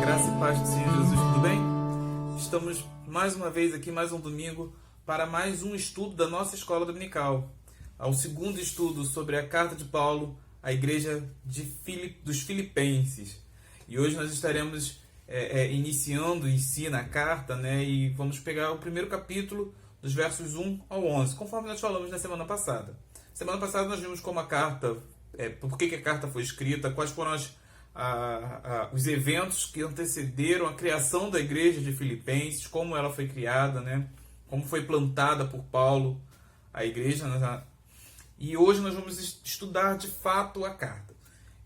Graça e paz do Senhor Jesus, tudo bem? Estamos mais uma vez aqui, mais um domingo, para mais um estudo da nossa escola dominical. Ao segundo estudo sobre a carta de Paulo à igreja dos Filipenses. E hoje nós estaremos iniciando em si na carta, né? E vamos pegar o primeiro capítulo, dos versos 1 ao 11, conforme nós falamos na semana passada. Semana passada nós vimos como a carta, por que a carta foi escrita, quais foram os eventos que antecederam a criação da igreja de Filipenses, como ela foi criada, né? Como foi plantada por Paulo a igreja. E hoje nós vamos estudar de fato a carta.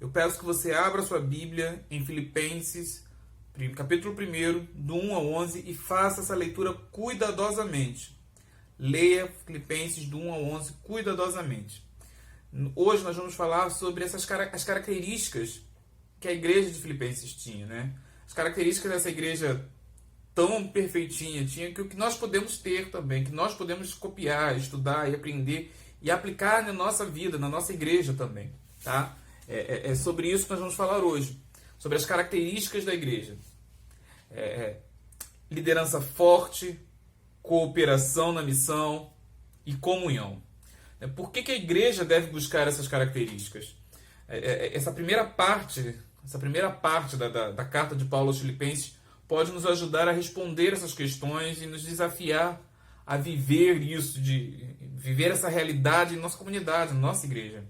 Eu peço que você abra sua Bíblia em Filipenses, capítulo 1, do 1 ao 11, e faça essa leitura cuidadosamente. Leia Filipenses do 1 ao 11 cuidadosamente. Hoje nós vamos falar sobre as características que a igreja de Filipenses tinha, né? As características dessa igreja tão perfeitinha tinha, que o que nós podemos ter também, que nós podemos copiar, estudar e aprender e aplicar na nossa vida, na nossa igreja também, tá? É sobre isso que nós vamos falar hoje, sobre as características da igreja. Liderança forte, cooperação na missão e comunhão. Por que a igreja deve buscar essas características? Essa primeira parte da carta de Paulo aos Filipenses pode nos ajudar a responder essas questões e nos desafiar a viver isso, de viver essa realidade em nossa comunidade, na nossa igreja.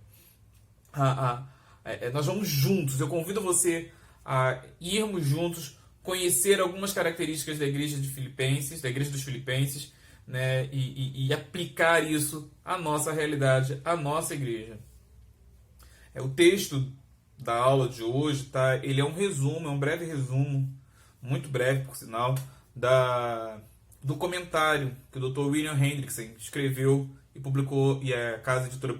Nós vamos juntos, eu convido você a irmos juntos conhecer algumas características da igreja de Filipenses, da igreja dos Filipenses, né, e aplicar isso à nossa realidade, à nossa igreja. O texto da aula de hoje, tá? Ele é um resumo, é um breve resumo, muito breve por sinal, do comentário que o Dr. William Hendrickson escreveu e publicou, e a Casa Editora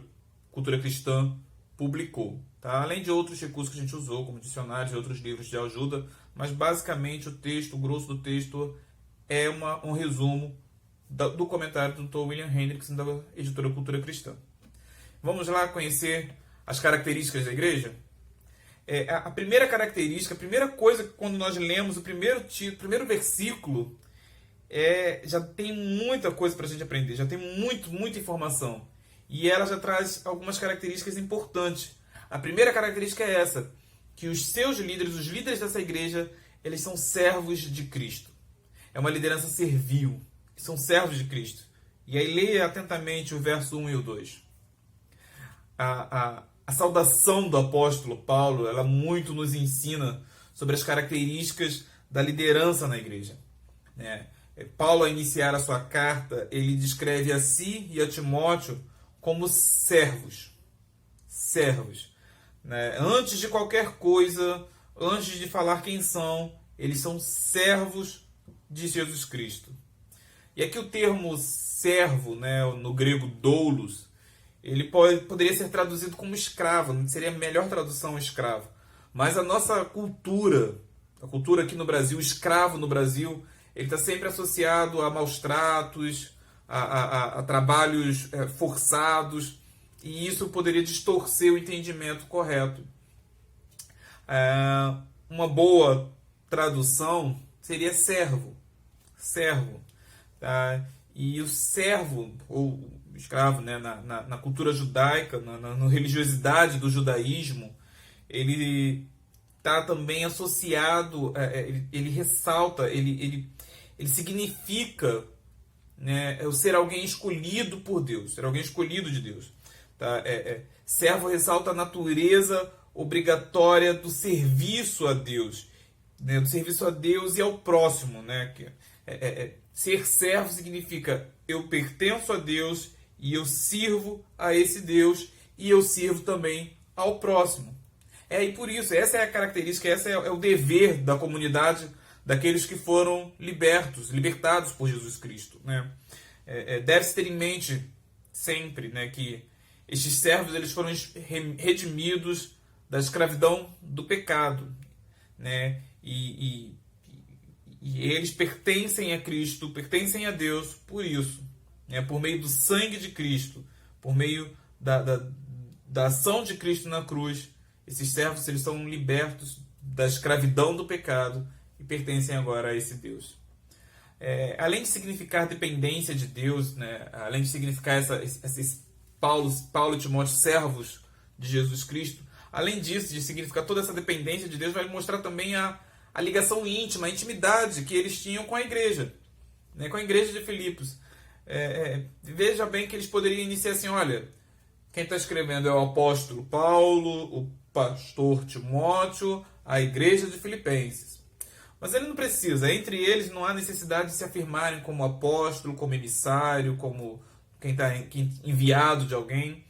Cultura Cristã publicou, tá? Além de outros recursos que a gente usou, como dicionários e outros livros de ajuda, mas basicamente o grosso do texto é um resumo do comentário do Dr. William Hendrickson da Editora Cultura Cristã. Vamos lá conhecer as características da igreja? A primeira característica, a primeira coisa, quando nós lemos o primeiro versículo, já tem muita coisa para a gente aprender, já tem muita informação. E ela já traz algumas características importantes. A primeira característica é essa, que os seus líderes, os líderes dessa igreja, eles são servos de Cristo. É uma liderança servil, são servos de Cristo. E aí leia atentamente o verso 1 e o 2. A saudação do apóstolo Paulo, ela muito nos ensina sobre as características da liderança na igreja, né? Paulo, ao iniciar a sua carta, ele descreve a si e a Timóteo como servos, né? Antes de qualquer coisa, antes de falar quem são, eles são servos de Jesus Cristo. E aqui o termo servo, né, no grego doulos, ele poderia ser traduzido como escravo, não seria a melhor tradução escravo. Mas a nossa cultura, a cultura aqui no Brasil, escravo no Brasil, ele está sempre associado a maus tratos, a trabalhos forçados, e isso poderia distorcer o entendimento correto. Uma boa tradução seria servo, tá? E o servo, ou escravo, né, na cultura judaica, na religiosidade do judaísmo, ele está também associado, ele ressalta, ele significa, né, o ser alguém escolhido por Deus, ser alguém escolhido de Deus. Tá? Servo ressalta a natureza obrigatória do serviço a Deus, né, do serviço a Deus e ao próximo. Né? Ser servo significa eu pertenço a Deus e eu sirvo a esse Deus e eu sirvo também ao próximo. E por isso, essa é a característica, esse é o dever da comunidade, daqueles que foram libertados por Jesus Cristo. Né? Deve-se ter em mente sempre, né, que estes servos eles foram redimidos da escravidão do pecado, né? E eles pertencem a Cristo, pertencem a Deus por isso, né? Por meio do sangue de Cristo, por meio da ação de Cristo na cruz. Esses servos eles são libertos da escravidão do pecado e pertencem agora a esse Deus. Além de significar dependência de Deus, né, além de significar esses Paulo e Timóteo, servos de Jesus Cristo, além disso, de significar toda essa dependência de Deus, vai mostrar também a ligação íntima, a intimidade que eles tinham com a igreja, né, com a igreja de Filipos. Veja bem que eles poderiam iniciar assim, olha, quem está escrevendo é o apóstolo Paulo, o pastor Timóteo, a igreja de Filipenses. Mas ele não precisa, entre eles não há necessidade de se afirmarem como apóstolo, como emissário, como quem está enviado de alguém.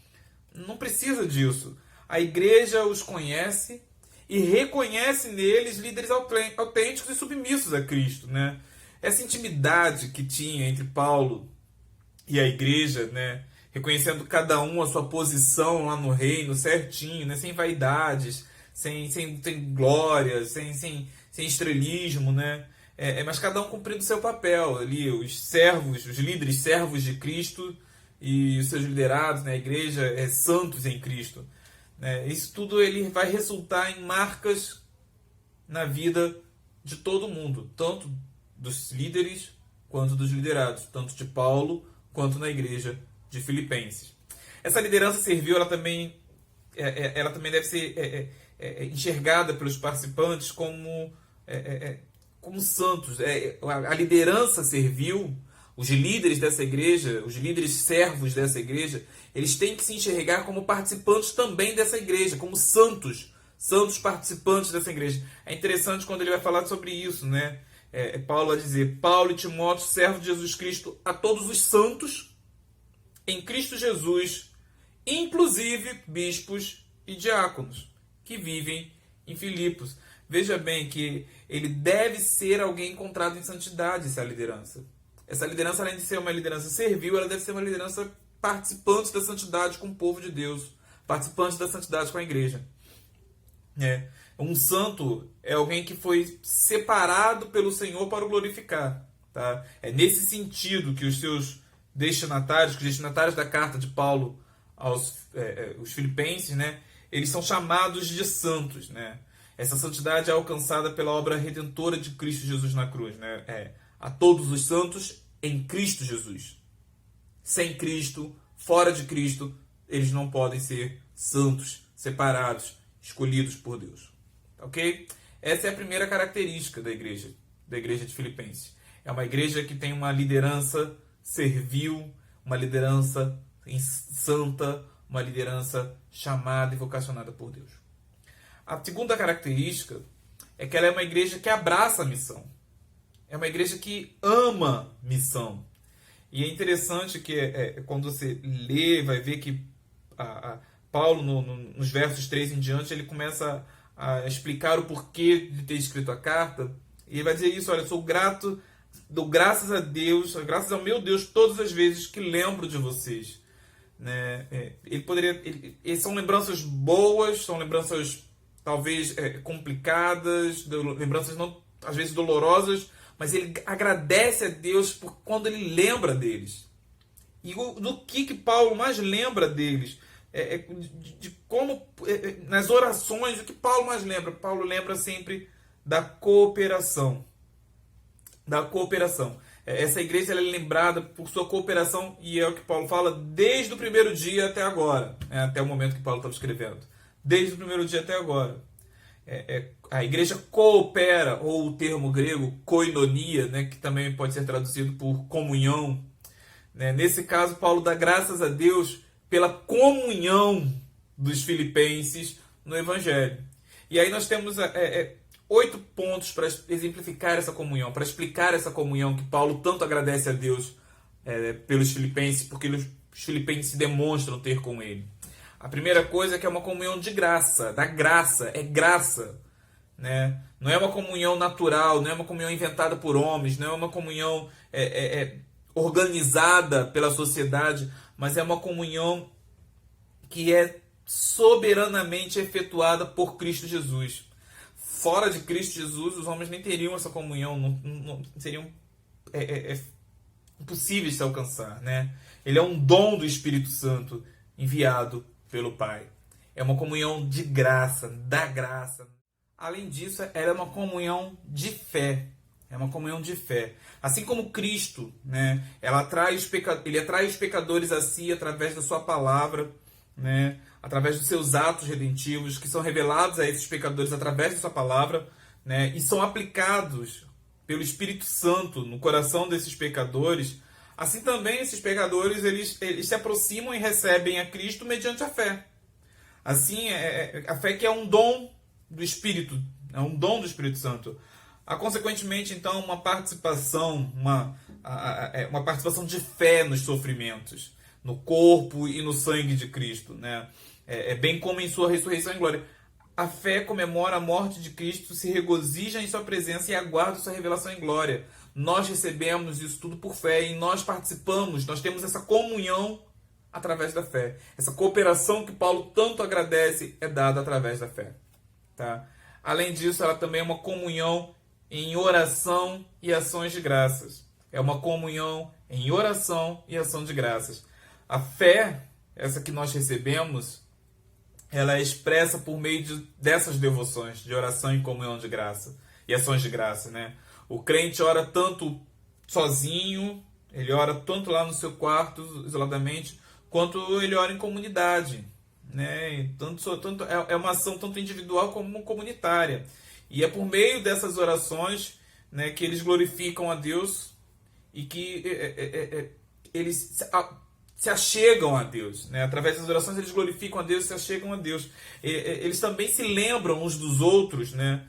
Não precisa disso. A igreja os conhece e reconhece neles líderes autênticos e submissos a Cristo, né? Essa intimidade que tinha entre Paulo e a igreja, né? Reconhecendo cada um a sua posição lá no reino certinho, né? Sem vaidades, sem glórias, sem estrelismo, né? Mas cada um cumprindo o seu papel ali, os líderes servos de Cristo e os seus liderados, né? A igreja santos em Cristo. Isso tudo ele vai resultar em marcas na vida de todo mundo, tanto dos líderes quanto dos liderados, tanto de Paulo quanto na igreja de Filipenses. Essa liderança servil, ela também deve ser enxergada pelos participantes como santos. A liderança servil, os líderes dessa igreja, os líderes servos dessa igreja, eles têm que se enxergar como participantes também dessa igreja, como santos participantes dessa igreja. É interessante quando ele vai falar sobre isso, né? Paulo vai dizer, Paulo e Timóteo, servos de Jesus Cristo, a todos os santos em Cristo Jesus, inclusive bispos e diáconos, que vivem em Filipos. Veja bem que ele deve ser alguém encontrado em santidade, essa liderança. Essa liderança, além de ser uma liderança servil, ela deve ser uma liderança participante da santidade com o povo de Deus, participante da santidade com a igreja. Um santo é alguém que foi separado pelo Senhor para o glorificar. Tá? É nesse sentido que os seus destinatários da carta de Paulo os filipenses, né, eles são chamados de santos. Né? Essa santidade é alcançada pela obra redentora de Cristo Jesus na cruz. Né? A todos os santos em Cristo Jesus. Sem Cristo, fora de Cristo, eles não podem ser santos, separados, escolhidos por Deus. Ok? Essa é a primeira característica da igreja de Filipenses. É uma igreja que tem uma liderança servil, uma liderança santa, uma liderança chamada e vocacionada por Deus. A segunda característica é que ela é uma igreja que abraça a missão. É uma igreja que ama missão. E é interessante que quando você lê, vai ver que Paulo, nos versos 3 em diante, ele começa a explicar o porquê de ter escrito a carta. E ele vai dizer isso, olha, sou grato, dou graças a Deus, graças ao meu Deus, todas as vezes que lembro de vocês. Né? São lembranças boas, são lembranças talvez complicadas, lembranças não, às vezes dolorosas, mas ele agradece a Deus por quando ele lembra deles. E do que Paulo mais lembra deles? De como, nas orações, o que Paulo mais lembra? Paulo lembra sempre da cooperação. Da cooperação. Essa igreja ela é lembrada por sua cooperação, e é o que Paulo fala desde o primeiro dia até agora. Até o momento que Paulo estava escrevendo. Desde o primeiro dia até agora. A igreja coopera, ou o termo grego koinonia, né, que também pode ser traduzido por comunhão. Nesse caso, Paulo dá graças a Deus pela comunhão dos filipenses no Evangelho. E aí nós temos 8 pontos para exemplificar essa comunhão, para explicar essa comunhão que Paulo tanto agradece a Deus pelos filipenses, porque os filipenses se demonstram ter com ele. A primeira coisa é que é uma comunhão de graça, da graça, é graça. Né? Não é uma comunhão natural, não é uma comunhão inventada por homens, não é uma comunhão organizada pela sociedade, mas é uma comunhão que é soberanamente efetuada por Cristo Jesus. Fora de Cristo Jesus, os homens nem teriam essa comunhão, não seriam impossíveis de se alcançar. Né? Ele é um dom do Espírito Santo enviado pelo Pai. É uma comunhão de graça, da graça. Além disso, ela é uma comunhão de fé. É uma comunhão de fé. Assim como Cristo, né, ele atrai os pecadores a si através da sua palavra, né, através dos seus atos redentivos, que são revelados a esses pecadores através da sua palavra, né, e são aplicados pelo Espírito Santo no coração desses pecadores. Assim também esses pecadores eles se aproximam e recebem a Cristo mediante a fé. Assim, a fé que é um dom do Espírito, é um dom do Espírito Santo. Há, consequentemente, então, uma participação de fé nos sofrimentos, no corpo e no sangue de Cristo, né? Bem como em sua ressurreição em glória. A fé comemora a morte de Cristo, se regozija em sua presença e aguarda sua revelação em glória. Nós recebemos isso tudo por fé e nós participamos, nós temos essa comunhão através da fé. Essa cooperação que Paulo tanto agradece é dada através da fé. Tá? Além disso, ela também é uma comunhão em oração e ações de graças. É uma comunhão em oração e ação de graças. A fé, essa que nós recebemos, ela é expressa por meio dessas devoções, de oração e comunhão de graça, e ações de graça, né? O crente ora tanto sozinho, ele ora tanto lá no seu quarto, isoladamente, quanto ele ora em comunidade, né? É uma ação tanto individual como comunitária. E é por meio dessas orações, né, que eles glorificam a Deus e que eles se achegam a Deus, né? Através das orações eles glorificam a Deus e se achegam a Deus. Eles também se lembram uns dos outros, né?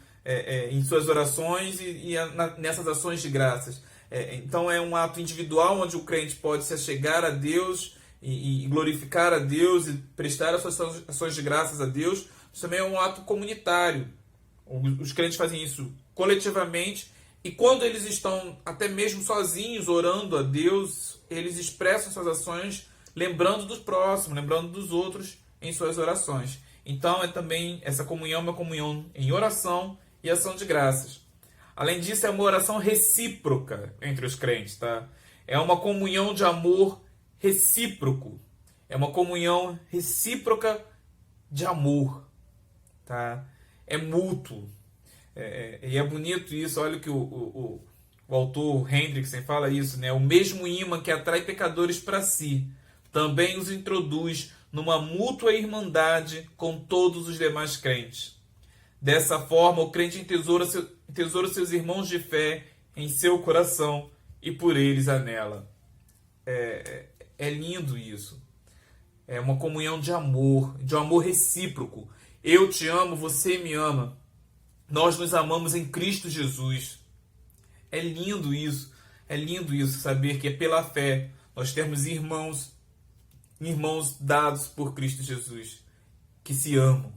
Em suas orações e nessas ações de graças. Então é um ato individual onde o crente pode se achegar a Deus e glorificar a Deus e prestar as suas ações de graças a Deus. Isso também é um ato comunitário. Os crentes fazem isso coletivamente e quando eles estão até mesmo sozinhos orando a Deus, eles expressam suas ações lembrando dos próximos, lembrando dos outros em suas orações. Então também essa comunhão é uma comunhão em oração e ação de graças. Além disso, é uma oração recíproca entre os crentes, tá? É uma comunhão de amor recíproco. É uma comunhão recíproca de amor, tá? É mútuo. E é bonito isso. Olha que o autor Hendrickson fala isso, né? O mesmo imã que atrai pecadores para si também os introduz numa mútua irmandade com todos os demais crentes. Dessa forma, o crente entesoura seus irmãos de fé em seu coração e por eles anela. É lindo isso. É uma comunhão de um amor recíproco. Eu te amo, você me ama. Nós nos amamos em Cristo Jesus. É lindo isso saber que é pela fé nós temos irmãos dados por Cristo Jesus, que se amam.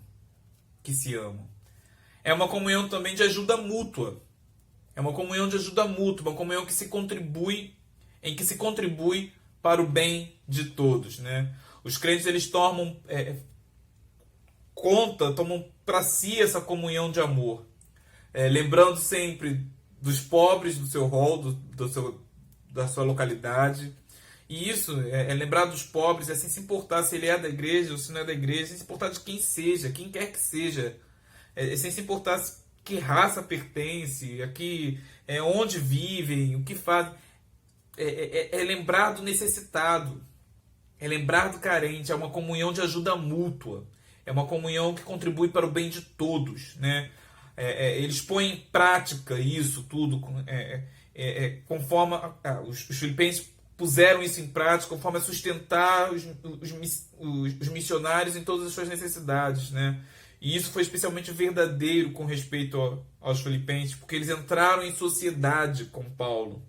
É uma comunhão também de ajuda mútua. Uma comunhão que se contribui para o bem de todos, né? Os crentes eles tomam para si essa comunhão de amor, lembrando sempre dos pobres do seu rol, da sua localidade. E isso, lembrar dos pobres, sem se importar se ele é da igreja ou se não é da igreja, sem se importar de quem seja, quem quer que seja, sem se importar que raça pertence, aqui, onde vivem, o que fazem. É lembrar do necessitado, é lembrar do carente, é uma comunhão de ajuda mútua, é uma comunhão que contribui para o bem de todos, né? Eles põem em prática isso tudo, conforme os filipenses puseram isso em prática, conforme a sustentar os missionários em todas as suas necessidades, né? E isso foi especialmente verdadeiro com respeito aos filipenses, porque eles entraram em sociedade com Paulo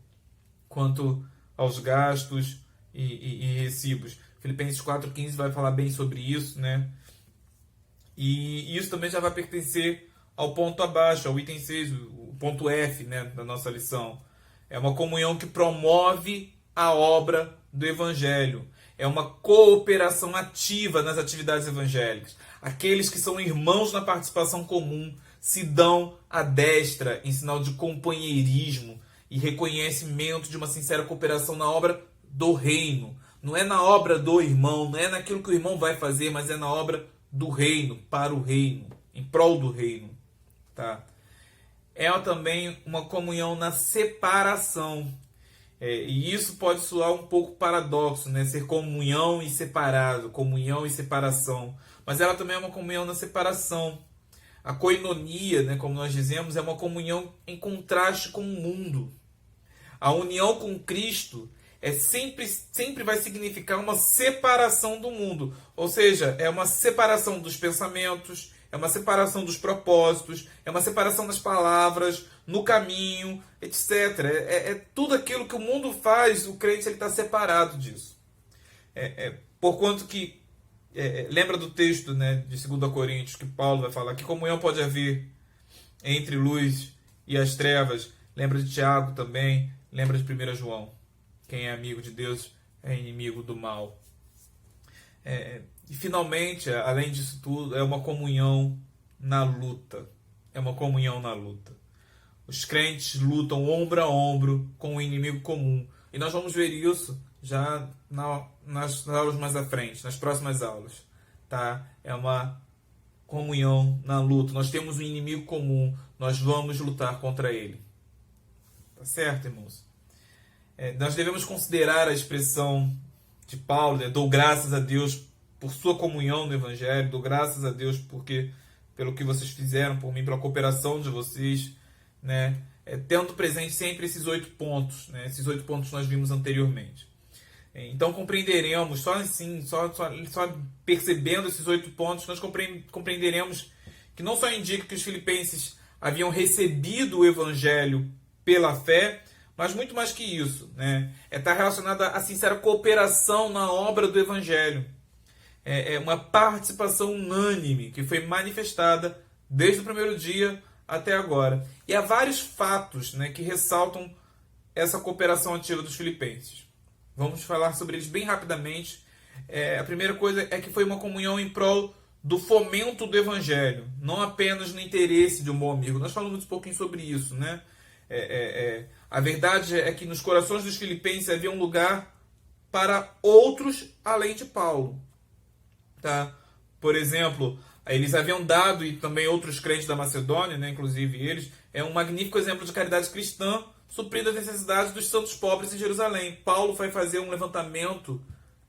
quanto aos gastos e recibos. Filipenses 4,15 vai falar bem sobre isso, né? E isso também já vai pertencer ao ponto abaixo, ao item 6, o ponto F, né, da nossa lição. É uma comunhão que promove a obra do Evangelho. É uma cooperação ativa nas atividades evangélicas. Aqueles que são irmãos na participação comum se dão à destra em sinal de companheirismo e reconhecimento de uma sincera cooperação na obra do reino. Não é na obra do irmão, não é naquilo que o irmão vai fazer, mas é na obra do reino, para o reino, em prol do reino. tá? É também uma comunhão na separação. E isso pode soar um pouco paradoxo, né? Ser comunhão e separado, comunhão e separação. Mas ela também é uma comunhão na separação. A koinonia, né, como nós dizemos, é uma comunhão em contraste com o mundo. A união com Cristo sempre vai significar uma separação do mundo. Ou seja, é uma separação dos pensamentos, é uma separação dos propósitos, é uma separação das palavras, no caminho, etc. É tudo aquilo que o mundo faz, o crente está separado disso. Porquanto que, lembra do texto, né, de 2 Coríntios, que Paulo vai falar que comunhão pode haver entre luz e as trevas. Lembra de Tiago também, lembra de 1 João. Quem é amigo de Deus é inimigo do mal. E finalmente, além disso tudo, é uma comunhão na luta. É uma comunhão na luta. Os crentes lutam ombro a ombro com o inimigo comum. E nós vamos ver isso já nas aulas mais à frente, nas próximas aulas. Tá? É uma comunhão na luta. Nós temos um inimigo comum. Nós vamos lutar contra ele. Tá certo, irmãos? Nós devemos considerar a expressão de Paulo, né? Dou graças a Deus por sua comunhão no Evangelho, dou graças a Deus pelo que vocês fizeram por mim, pela cooperação de vocês, né? Tendo presente sempre esses 8 pontos, né? Esses 8 pontos nós vimos anteriormente. Então compreenderemos, só assim, só percebendo esses 8 pontos, nós compreenderemos que não só indica que os filipenses haviam recebido o Evangelho pela fé, mas muito mais que isso, né? Está relacionado à sincera cooperação na obra do Evangelho. É uma participação unânime que foi manifestada desde o primeiro dia até agora. E há vários fatos, né, que ressaltam essa cooperação ativa dos filipenses. Vamos falar sobre eles bem rapidamente. A primeira coisa é que foi uma comunhão em prol do fomento do Evangelho, não apenas no interesse de um bom amigo. Nós falamos um pouquinho sobre isso, né? A verdade é que nos corações dos filipenses havia um lugar para outros além de Paulo. Tá? Por exemplo, eles haviam dado, e também outros crentes da Macedônia, né, inclusive eles, um magnífico exemplo de caridade cristã, suprindo as necessidades dos santos pobres em Jerusalém. Paulo vai fazer um levantamento,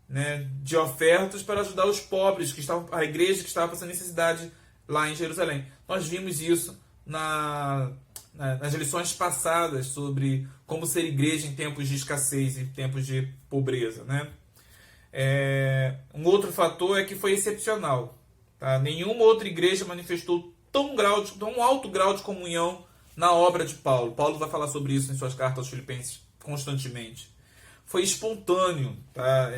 né, de ofertas para ajudar os pobres, a igreja que estava passando necessidade lá em Jerusalém. Nós vimos isso nas lições passadas sobre como ser igreja em tempos de escassez, em tempos de pobreza, né? Um outro fator é que foi excepcional. Tá? Nenhuma outra igreja manifestou tão alto grau de comunhão na obra de Paulo. Paulo vai falar sobre isso em suas cartas aos Filipenses constantemente. Foi espontâneo. Tá?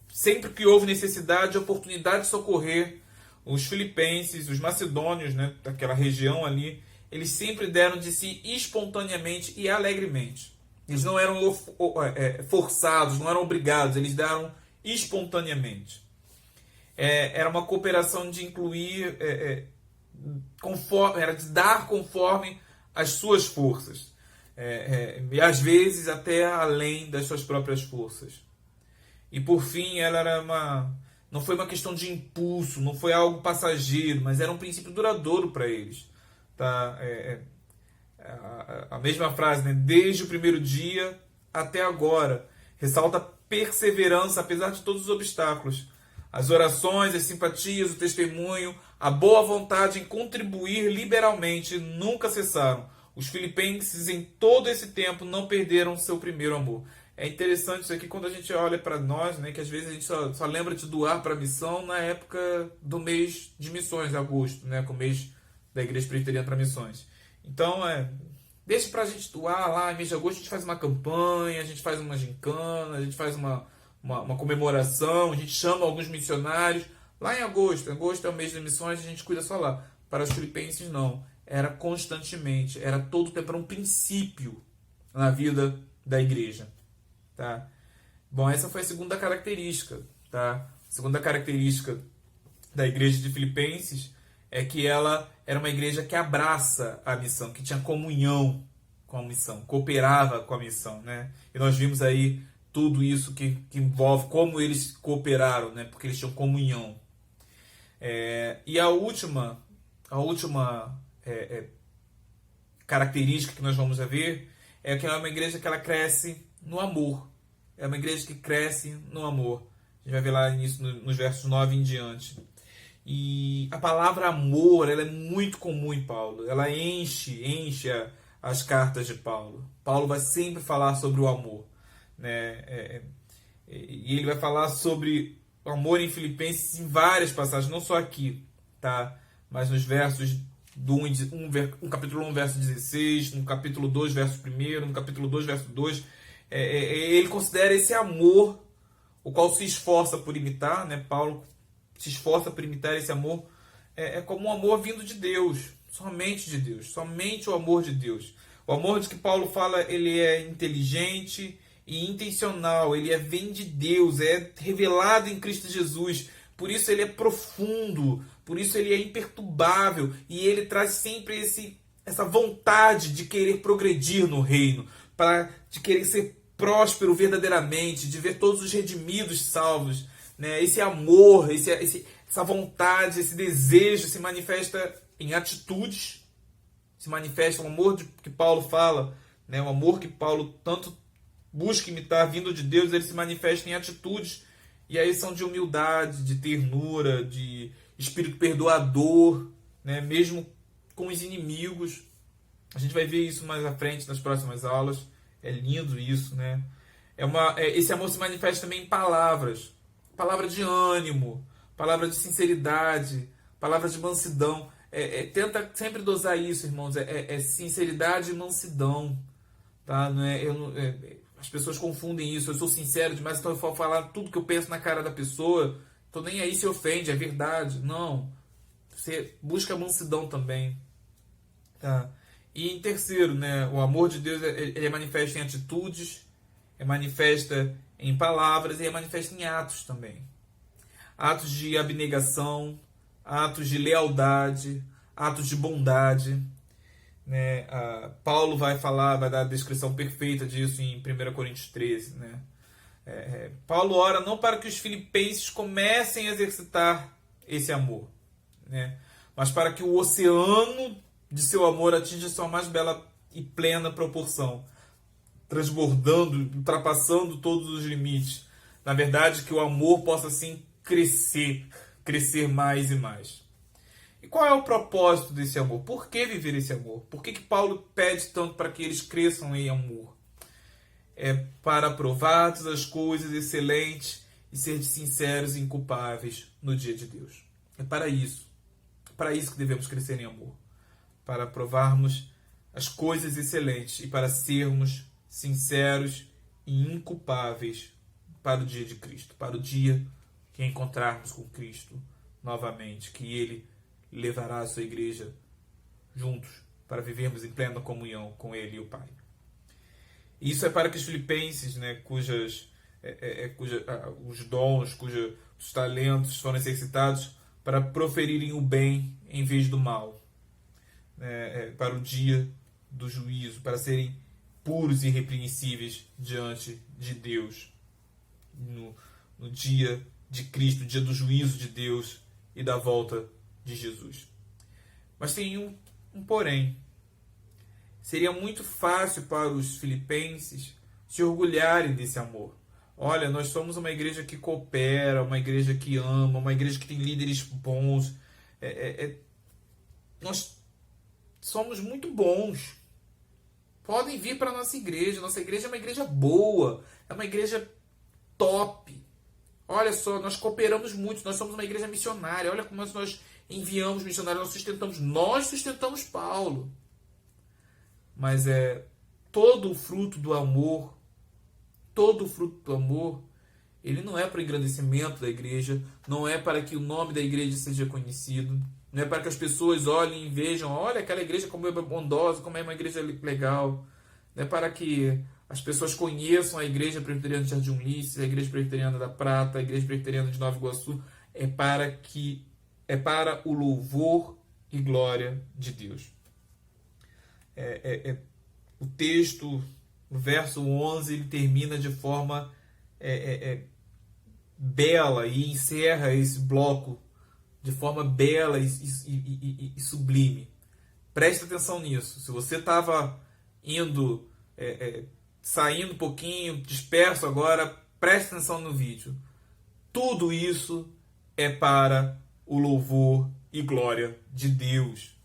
Sempre que houve necessidade, oportunidade de socorrer, os filipenses, os macedônios, né, daquela região ali, eles sempre deram de si espontaneamente e alegremente. Eles não eram forçados, não eram obrigados, eles deram espontaneamente. Era uma cooperação de incluir, era de dar conforme as suas forças. E às vezes até além das suas próprias forças. E por fim, não foi uma questão de impulso, não foi algo passageiro, mas era um princípio duradouro para eles. Tá? A mesma frase, né? Desde o primeiro dia até agora, ressalta perseverança apesar de todos os obstáculos. As orações, as simpatias, o testemunho, a boa vontade em contribuir liberalmente nunca cessaram. Os filipenses em todo esse tempo não perderam seu primeiro amor. É interessante isso aqui quando a gente olha para nós, né, que às vezes a gente só lembra de doar para a missão na época do mês de missões, agosto, né, com o mês da Igreja Presbiteriana para Missões. Então, deixa para a gente doar lá, em mês de agosto a gente faz uma campanha, a gente faz uma gincana, a gente faz uma comemoração, a gente chama alguns missionários. Lá em agosto é o mês de missões, a gente cuida só lá. Para os filipenses não, era constantemente, era todo o tempo, era um princípio na vida da igreja. Tá? Bom, essa foi a segunda característica. Tá? A segunda característica da igreja de Filipenses é que ela era uma igreja que abraça a missão, que tinha comunhão com a missão, cooperava com a missão. Né? E nós vimos aí tudo isso que envolve como eles cooperaram, né? Porque eles tinham comunhão. E a última característica que nós vamos ver é que é uma igreja que ela cresce no amor. É uma igreja que cresce no amor. A gente vai ver lá nisso nos versos 9 em diante. E a palavra amor, ela é muito comum em Paulo. Ela enche as cartas de Paulo. Paulo vai sempre falar sobre o amor, né? E ele vai falar sobre o amor em Filipenses em várias passagens, não só aqui, tá? Mas nos versos do capítulo 1, verso 16, no capítulo 2, verso 1, no capítulo 2, verso 2. Ele considera esse amor, o qual se esforça por imitar, né? Paulo se esforça por imitar esse amor, como um amor vindo de Deus, somente de Deus, somente o amor de Deus. O amor de que Paulo fala, ele é inteligente e intencional, ele vem de Deus, é revelado em Cristo Jesus, por isso ele é profundo, por isso ele é imperturbável, e ele traz sempre essa vontade de querer progredir no reino, de querer ser próspero verdadeiramente, de ver todos os redimidos salvos, né? Esse amor, essa vontade, esse desejo se manifesta em atitudes, se manifesta o amor que Paulo fala, né? O amor que Paulo tanto busca imitar vindo de Deus, ele se manifesta em atitudes, e aí são de humildade, de ternura, de espírito perdoador, né? Mesmo com os inimigos. A gente vai ver isso mais à frente nas próximas aulas. É lindo isso, né? Esse amor se manifesta também em palavras. Palavra de ânimo, palavra de sinceridade, palavra de mansidão. Tenta sempre dosar isso, irmãos. Sinceridade e mansidão. Tá? As pessoas confundem isso. Eu sou sincero demais, então eu vou falar tudo que eu penso na cara da pessoa. Então nem aí se ofende, é verdade. Não. Você busca a mansidão também. Tá? E em terceiro, né, o amor de Deus ele é manifesto em atitudes, é manifesta em palavras e é manifesta em atos também. Atos de abnegação, atos de lealdade, atos de bondade. Né? Paulo vai dar a descrição perfeita disso em 1 Coríntios 13. Né? Paulo ora não para que os filipenses comecem a exercitar esse amor, né? Mas para que o oceano de seu amor atinja sua mais bela e plena proporção, transbordando, ultrapassando todos os limites. Na verdade, que o amor possa assim crescer mais e mais. E qual é o propósito desse amor? Por que viver esse amor? Por que Paulo pede tanto para que eles cresçam em amor? É para provar todas as coisas excelentes e ser sinceros e inculpáveis no dia de Deus. É para isso. É para isso que devemos crescer em amor. Para provarmos as coisas excelentes e para sermos sinceros e inculpáveis para o dia de Cristo, para o dia que encontrarmos com Cristo novamente, que Ele levará a sua igreja juntos para vivermos em plena comunhão com Ele e o Pai. Isso é para que os filipenses, né, os dons, os talentos foram exercitados para proferirem o bem em vez do mal, para o dia do juízo, para serem puros e irrepreensíveis diante de Deus, no dia de Cristo, dia do juízo de Deus e da volta de Jesus. Mas tem um porém. Seria muito fácil para os filipenses se orgulharem desse amor. Olha, nós somos uma igreja que coopera, uma igreja que ama, uma igreja que tem líderes bons. Nós somos muito bons. Podem vir para a nossa igreja. Nossa igreja é uma igreja boa, é uma igreja top. Olha só, nós cooperamos muito, nós somos uma igreja missionária. Olha como nós enviamos missionários, nós sustentamos Paulo. Mas todo o fruto do amor, ele não é para o engrandecimento da igreja, não é para que o nome da igreja seja conhecido, não é para que as pessoas olhem e vejam, olha aquela igreja como é bondosa, como é uma igreja legal, não é para que as pessoas conheçam a igreja presbiteriana de Jardim Ulisses, a igreja presbiteriana da Prata, a igreja presbiteriana de Nova Iguaçu, é para o louvor e glória de Deus. O texto, no verso 11, ele termina de forma bela e encerra esse bloco de forma bela e sublime. Preste atenção nisso. Se você estava indo, saindo um pouquinho, disperso agora, preste atenção no vídeo. Tudo isso é para o louvor e glória de Deus.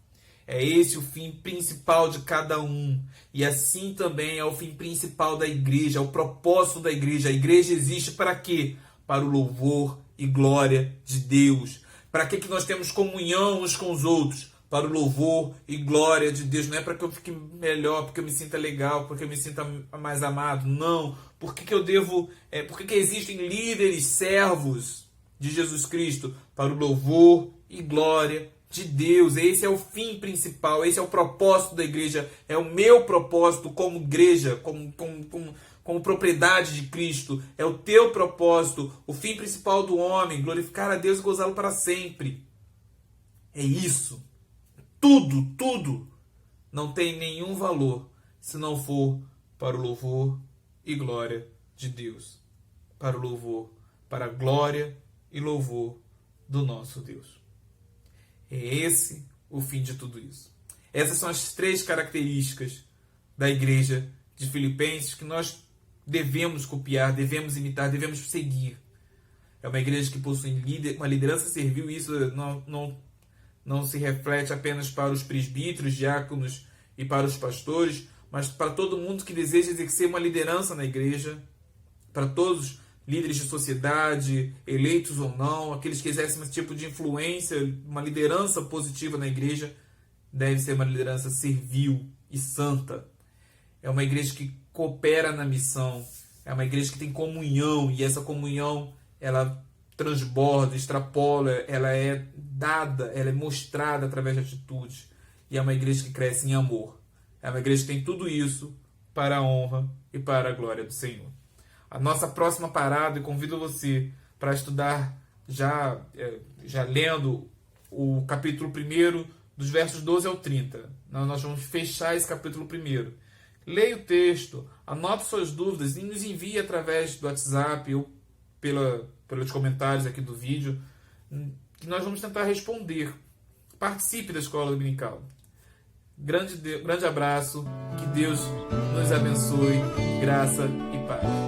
É esse o fim principal de cada um. E assim também é o fim principal da igreja, é o propósito da igreja. A igreja existe para quê? Para o louvor e glória de Deus. Para que nós temos comunhão uns com os outros? Para o louvor e glória de Deus. Não é para que eu fique melhor, porque eu me sinta legal, porque eu me sinta mais amado. Não. Por que eu devo... por que existem líderes, servos de Jesus Cristo? Para o louvor e glória de Deus. Esse é o fim principal, esse é o propósito da igreja, é o meu propósito como igreja, como propriedade de Cristo, é o teu propósito, o fim principal do homem, glorificar a Deus e gozá-lo para sempre. É isso. Tudo não tem nenhum valor se não for para o louvor e glória de Deus. Para o louvor, para a glória e louvor do nosso Deus. É esse o fim de tudo isso. Essas são as 3 características da igreja de Filipenses que nós devemos copiar, devemos imitar, devemos seguir. É uma igreja que possui uma liderança servil, isso não se reflete apenas para os presbíteros, diáconos e para os pastores, mas para todo mundo que deseja exercer uma liderança na igreja, para todos líderes de sociedade, eleitos ou não, aqueles que exercem esse tipo de influência, uma liderança positiva na igreja, deve ser uma liderança servil e santa. É uma igreja que coopera na missão, é uma igreja que tem comunhão, e essa comunhão, ela transborda, extrapola, ela é dada, ela é mostrada através de atitudes, e é uma igreja que cresce em amor. É uma igreja que tem tudo isso para a honra e para a glória do Senhor. A nossa próxima parada, eu convido você para estudar, já lendo o capítulo 1, dos versos 12 ao 30. Nós vamos fechar esse capítulo 1. Leia o texto, anote suas dúvidas e nos envie através do WhatsApp ou pelos comentários aqui do vídeo, que nós vamos tentar responder. Participe da Escola Dominical. Grande abraço, que Deus nos abençoe, graça e paz.